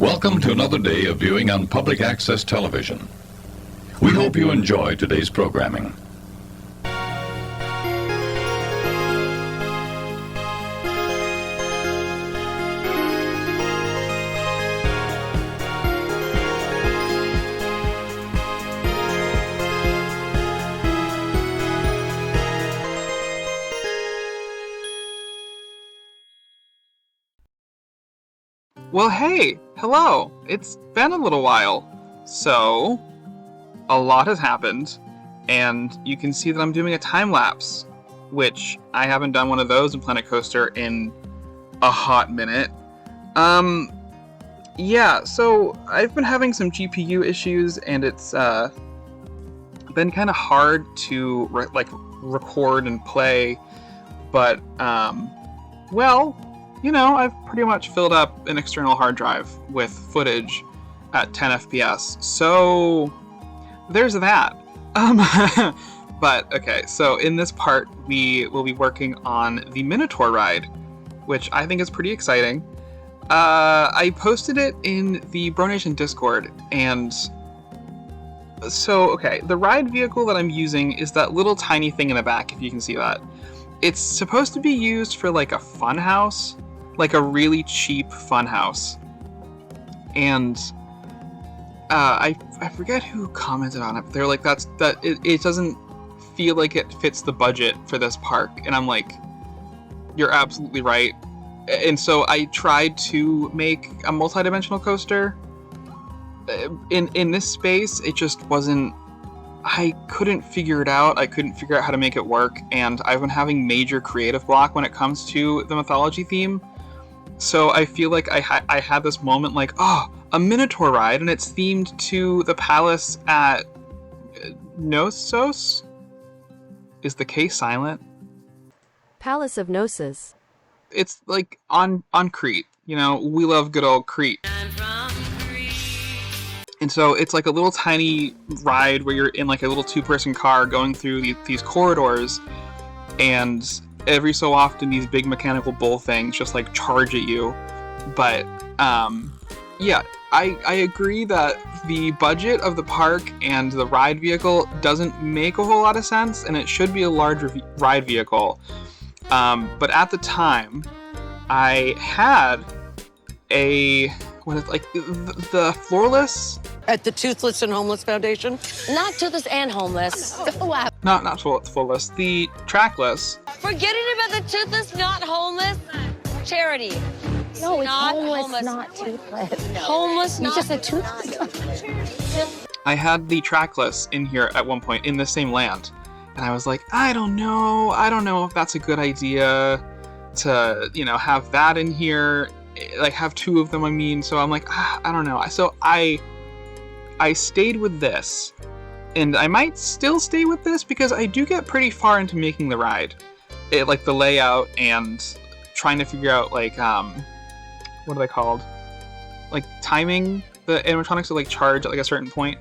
Welcome to another day of viewing on public access television. We hope you enjoy today's programming. Well, hey, hello. It's been a little while. So, a lot has happened, and you can see that I'm doing a time lapse, which I haven't done one of those in Planet Coaster in a hot minute. Yeah, so I've been having some GPU issues, and it's been kind of hard to record and play, but well, you know, I've pretty much filled up an external hard drive with footage at 10 FPS, so there's that. But, okay, so in this part, we will be working on the MINOTAUR ride, which I think is pretty exciting. I posted it in the BroNation Discord, and so, okay, the ride vehicle that I'm using is that little tiny thing in the back, if you can see that. It's supposed to be used for, like, a fun house, like a really cheap fun house. And I forget who commented on it, but they're like, it doesn't feel like it fits the budget for this park. And I'm like, you're absolutely right. And so I tried to make a multi-dimensional coaster. In this space, it just wasn't, I couldn't figure it out. I couldn't figure out how to make it work, and I've been having major creative block when it comes to the mythology theme. So I feel like I had this moment like, oh, a MINOTAUR ride, and it's themed to the palace at Knossos? Is the K silent? Palace of Knossos. It's like on Crete. You know, we love good old Crete. And so it's like a little tiny ride where you're in like a little two-person car going through these corridors, and every so often these big mechanical bull things just like charge at you. But yeah, I agree that the budget of the park and the ride vehicle doesn't make a whole lot of sense, and it should be a larger ride vehicle. But at the time, I had a the floorless at the Toothless and Homeless Foundation. Not toothless and homeless. not floorless, the trackless. Forgetting about the toothless, not homeless charity. No, it's not homeless, not toothless. No. Homeless, You not just said toothless. I had the trackless in here at one point in the same land, and I was like, I don't know if that's a good idea to, you know, have that in here, like have two of them. I mean, so I'm like, I don't know. So I stayed with this, and I might still stay with this because I do get pretty far into making the ride, like the layout and trying to figure out like what are they called? Like timing the animatronics to like charge at like a certain point.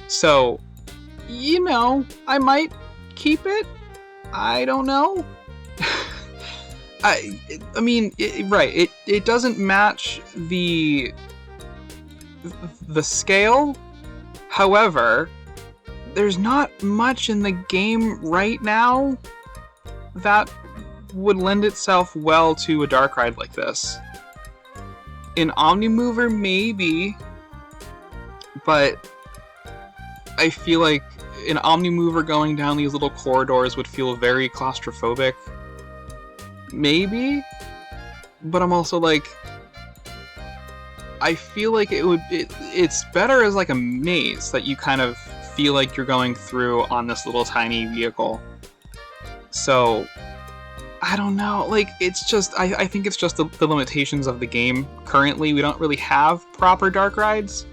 So, you know, I might keep it. I don't know. I mean, right. It doesn't match the scale. However, there's not much in the game right now that would lend itself well to a dark ride like this. In Omnimover, maybe, but I feel like an Omnimover going down these little corridors would feel very claustrophobic. Maybe, but I'm also like, I feel like it's better as like a maze that you kind of feel like you're going through on this little tiny vehicle. So I don't know, like, it's just, I think it's just the limitations of the game. Currently, we don't really have proper dark rides.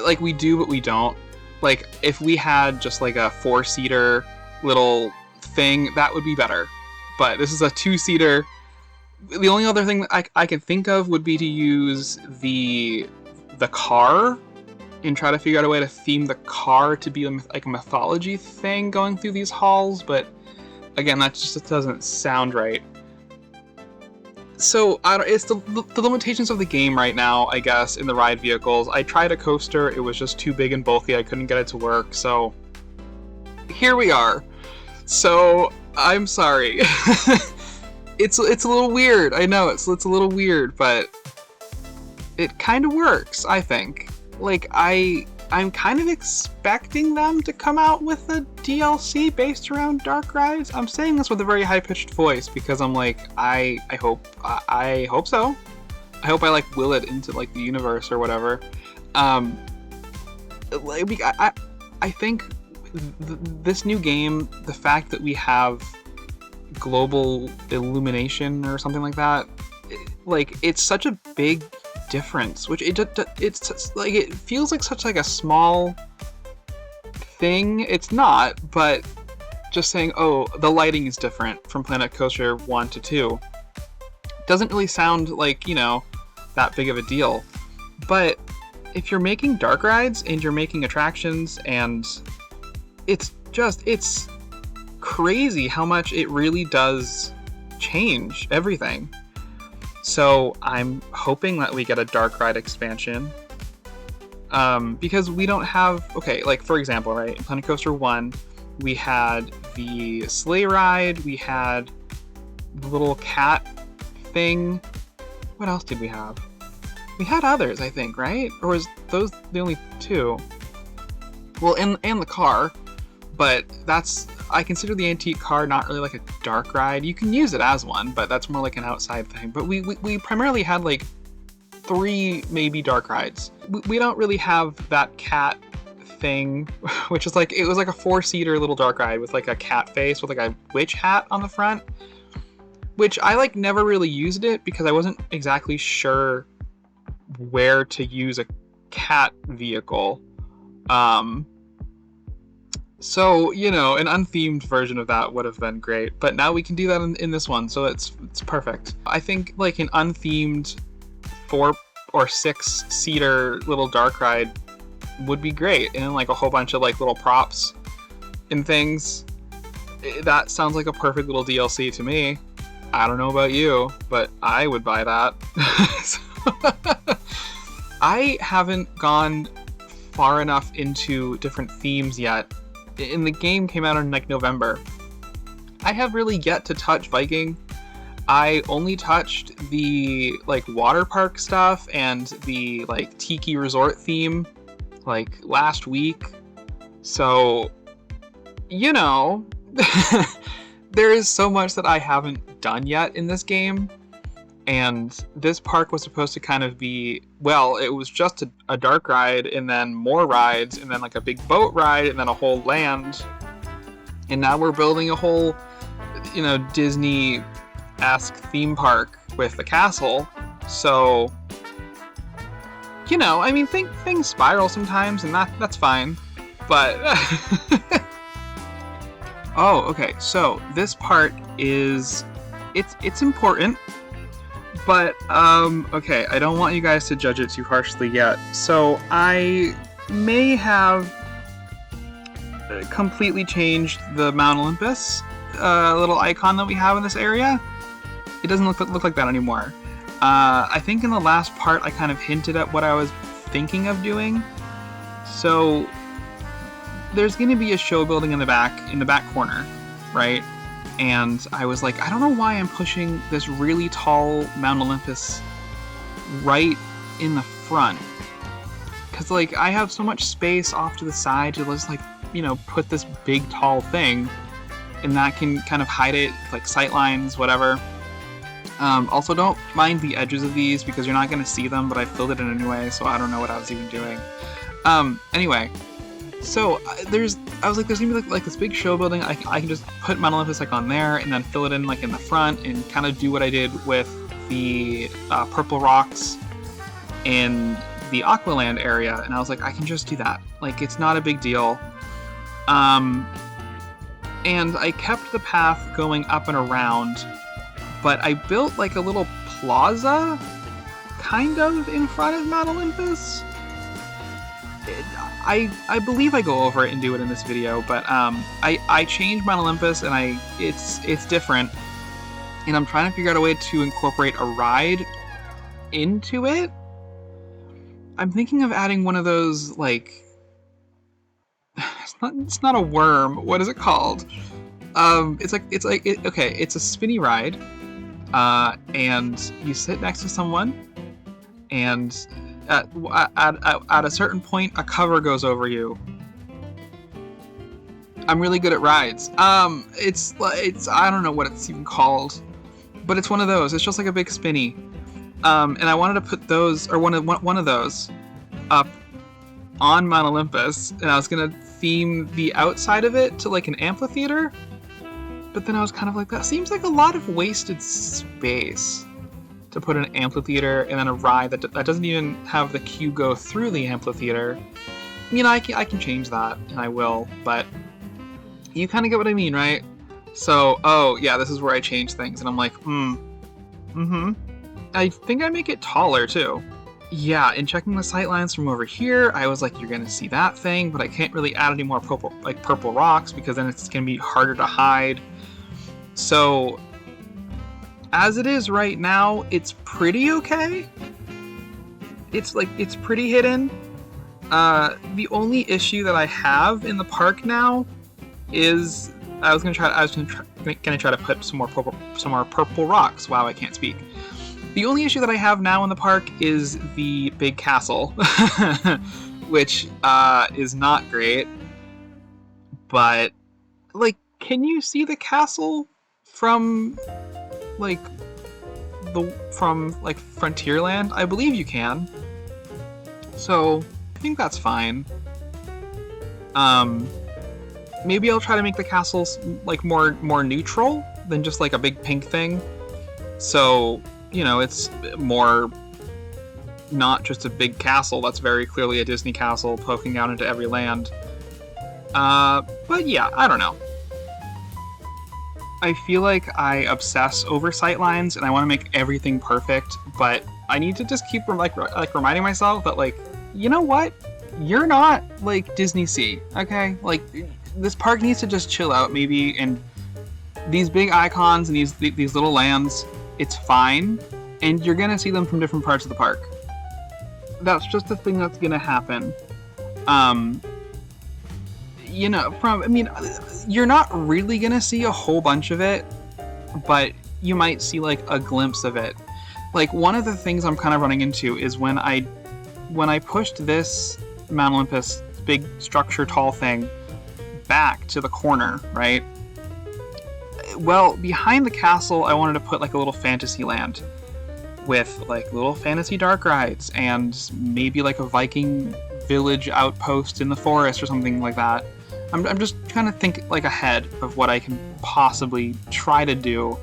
Like, we do, but we don't. Like, if we had just like a 4-seater little thing, that would be better. But this is a 2-seater. The only other thing that I can think of would be to use the car and try to figure out a way to theme the car to be like a mythology thing going through these halls, but again, that just doesn't sound right. So I don't, it's the limitations of the game right now, I guess, in the ride vehicles. I tried a coaster, it was just too big and bulky, I couldn't get it to work, so here we are. So I'm sorry. It's a little weird, I know, it's a little weird, but it kind of works, I think. Like, I'm kind of expecting them to come out with a DLC based around dark rides. I'm saying this with a very high-pitched voice because I'm like, I hope so. I hope I like will it into like the universe or whatever. I think this new game, the fact that we have global illumination or something like that, like it's such a big difference, which it's like it feels like such like a small thing. It's not, but just saying, oh, the lighting is different from Planet Coaster 1 to 2 doesn't really sound like, you know, that big of a deal. But if you're making dark rides and you're making attractions, and it's crazy how much it really does change everything. So I'm hoping that we get a dark ride expansion, because we don't have, okay, like for example, right, in Planet Coaster 1, we had the sleigh ride, we had the little cat thing. What else did we have? We had others, I think, right? Or was those the only two? Well, and the car, but I consider the antique car not really like a dark ride. You can use it as one, but that's more like an outside thing. But we primarily had like 3 maybe dark rides. We don't really have that cat thing, which is like, it was like a 4-seater little dark ride with like a cat face with like a witch hat on the front, which I like never really used it because I wasn't exactly sure where to use a cat vehicle. So, you know, an unthemed version of that would have been great, but now we can do that in this one, so it's perfect. I think like an unthemed 4 or 6-seater little dark ride would be great, and like a whole bunch of like little props and things. That sounds like a perfect little DLC to me. I don't know about you, but I would buy that. I haven't gone far enough into different themes yet. And the game came out in like November. I have really yet to touch Viking. I only touched the like water park stuff and the like tiki resort theme like last week. So, you know, there is so much that I haven't done yet in this game. And this park was supposed to kind of be, well, it was just a dark ride, and then more rides, and then like a big boat ride, and then a whole land. And now we're building a whole, you know, Disney-esque theme park with a castle. So, you know, I mean, things spiral sometimes, and that's fine. But, oh, okay, so this part is, it's important. But, okay, I don't want you guys to judge it too harshly yet. So I may have completely changed the Mount Olympus little icon that we have in this area. It doesn't look like that anymore. I think in the last part I kind of hinted at what I was thinking of doing. So there's going to be a show building in the back corner, right? And I was like, I don't know why I'm pushing this really tall Mount Olympus right in the front. Because, like, I have so much space off to the side to just, like, you know, put this big, tall thing. And that can kind of hide it, like, sight lines, whatever. Also, don't mind the edges of these because you're not going to see them, but I filled it in anyway, so I don't know what I was even doing. Anyway. So I was like, there's gonna be like this big show building. I can just put Mount Olympus like on there and then fill it in like in the front and kind of do what I did with the Purple Rocks in the Aqualand area. And I was like, I can just do that. Like, it's not a big deal. And I kept the path going up and around, but I built like a little plaza kind of in front of Mount Olympus. I believe I go over it and do it in this video, but I changed Mount Olympus and it's different. and I'm trying to figure out a way to incorporate a ride into it. I'm thinking of adding one of those, like, it's not a worm. What is it called? It's a spinny ride, and you sit next to someone, and at a certain point, a cover goes over you. I'm really good at rides. It's I don't know what it's even called, but it's one of those. It's just like a big spinny. And I wanted to put those, or one of those, up on Mount Olympus, and I was gonna theme the outside of it to like an amphitheater. But then I was kind of like, that seems like a lot of wasted space to put an amphitheater and then a ride that doesn't even have the queue go through the amphitheater. You know, I can change that, and I will, but you kind of get what I mean, right? So, oh, yeah, this is where I change things, and I'm like, I think I make it taller, too. Yeah, in checking the sightlines from over here, I was like, you're gonna see that thing, but I can't really add any more purple rocks, because then it's gonna be harder to hide. So, as it is right now, it's pretty okay. It's pretty hidden. The only issue that I have in the park now is I was gonna try to put some more purple rocks. Wow, I can't speak. The only issue that I have now in the park is the big castle, which is not great. But like, can you see the castle from Frontierland? I believe you can. So I think that's fine. Maybe I'll try to make the castles like more neutral than just like a big pink thing. So, you know, it's more not just a big castle that's very clearly a Disney castle poking out into every land. But yeah, I don't know. I feel like I obsess over sightlines and I want to make everything perfect, but I need to just keep reminding myself that, like, you know what? You're not like Disney Sea, okay? Like, this park needs to just chill out maybe, and these big icons and these little lands, it's fine, and you're gonna see them from different parts of the park. That's just the thing that's gonna happen. You know, you're not really gonna see a whole bunch of it, but you might see like a glimpse of it. Like, one of the things I'm kind of running into is when I pushed this Mount Olympus big structure tall thing back to the corner, right? Well, behind the castle, I wanted to put like a little fantasy land with like little fantasy dark rides and maybe like a Viking village outpost in the forest or something like that. I'm just trying to think like ahead of what I can possibly try to do.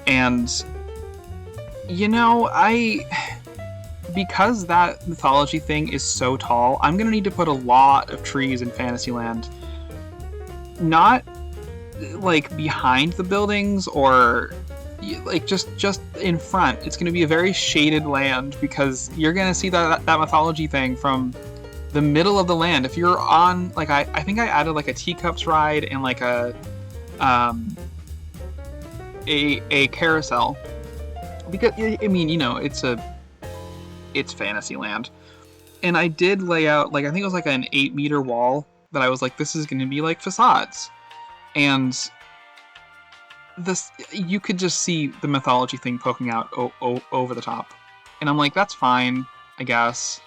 And, you know, because that mythology thing is so tall, I'm gonna need to put a lot of trees in Fantasyland. Not like behind the buildings or like just in front. It's gonna be a very shaded land because you're gonna see that mythology thing from the middle of the land. If you're on, like, I think I added like a teacups ride and like a carousel, because I mean, you know, it's Fantasyland, and I did lay out like, I think it was like an 8-meter wall that I was like, this is going to be like facades, and this, you could just see the mythology thing poking out over the top, and I'm like, that's fine, I guess.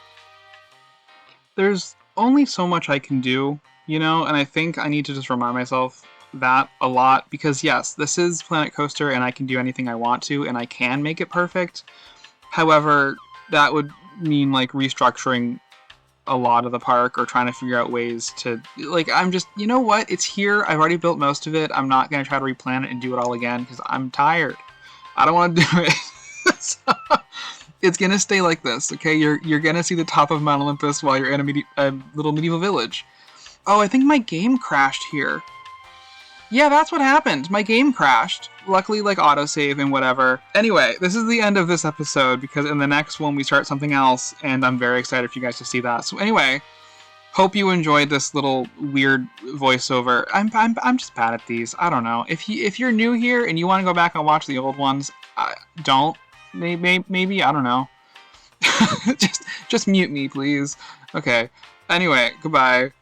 There's only so much I can do, you know, and I think I need to just remind myself that a lot, because yes, this is Planet Coaster and I can do anything I want to and I can make it perfect. However, that would mean like restructuring a lot of the park or trying to figure out ways to, like, I'm just, you know what, it's here, I've already built most of it, I'm not going to try to replan it and do it all again because I'm tired. I don't want to do it. So, it's gonna stay like this, okay? You're gonna see the top of Mount Olympus while you're in a little medieval village. Oh, I think my game crashed here. Yeah, that's what happened. My game crashed. Luckily, like, autosave and whatever. Anyway, this is the end of this episode because in the next one we start something else, and I'm very excited for you guys to see that. So anyway, Hope you enjoyed this little weird voiceover. I'm just bad at these. I don't know. If you're new here and you want to go back and watch the old ones, don't. Maybe I don't know. just mute me, please. Okay. Anyway, goodbye.